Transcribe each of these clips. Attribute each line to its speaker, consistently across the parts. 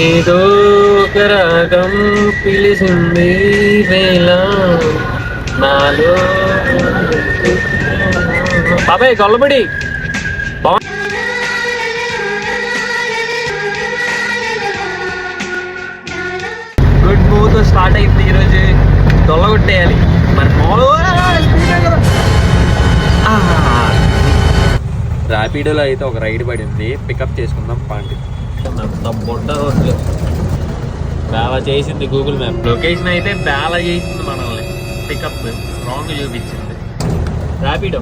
Speaker 1: ఏదో ఒక రాగం పిలిచింది వేళ నాలో బాబాయ్ కొల్లబడి గుడ్ మూవ్తో స్టార్ట్ అయింది ఈరోజు దొల్లగొట్టేయాలి మరి ర్యాపిడోలో అయితే ఒక రైడ్ పడింది పికప్ చేసుకుందాం పాండి బొడ్డ రోడ్లు బాగా చేసింది గూగుల్ మ్యాప్ లొకేషన్ అయితే బాగా చేసింది మనల్ని పికప్ రాంగ్ చూపించింది ర్యాపిడో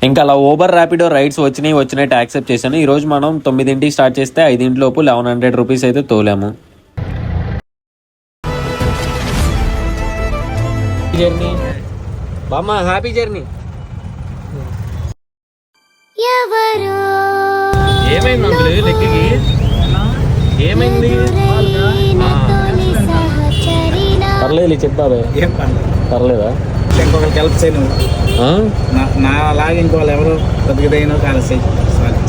Speaker 1: ఇంకా అలా ఊబర్ ర్యాపిడో రైడ్స్ వచ్చినట్టు యాక్సెప్ట్ చేశాను. ఈరోజు మనం 9ంటికి స్టార్ట్ చేస్తే 5 1100 రూపీస్ అయితే తోలాము. జర్నీ బామ్మ హ్యాపీ జర్నీ. ఏమైంది అంకుల్ లెక్కకి ఏమైంది పర్లేదు చెప్పాలి పర్లేదా
Speaker 2: ఇంకొకరికి హెల్ప్ చేయను నా అలాగే ఇంకోళ్ళు ఎవరు బతికిదైనా కాల్సి.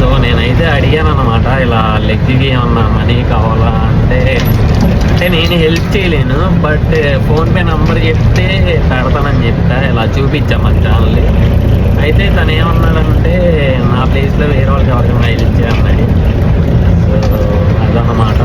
Speaker 1: సో నేనైతే అడిగాను అన్నమాట ఇలా లెగ్కి ఏమన్నా మనీ కావాలా అంటే నేను హెల్ప్ చేయలేను బట్ ఫోన్పే నంబర్ చెప్తే పెడతానని చెప్తా ఇలా చూపించా మా ఛానల్. అయితే తను ఏమన్నాడంటే నా ప్లేస్లో వేరే వాళ్ళకి ఎవరికి మైల్ ఇచ్చే అన్నాడు. సో అదన్నమాట.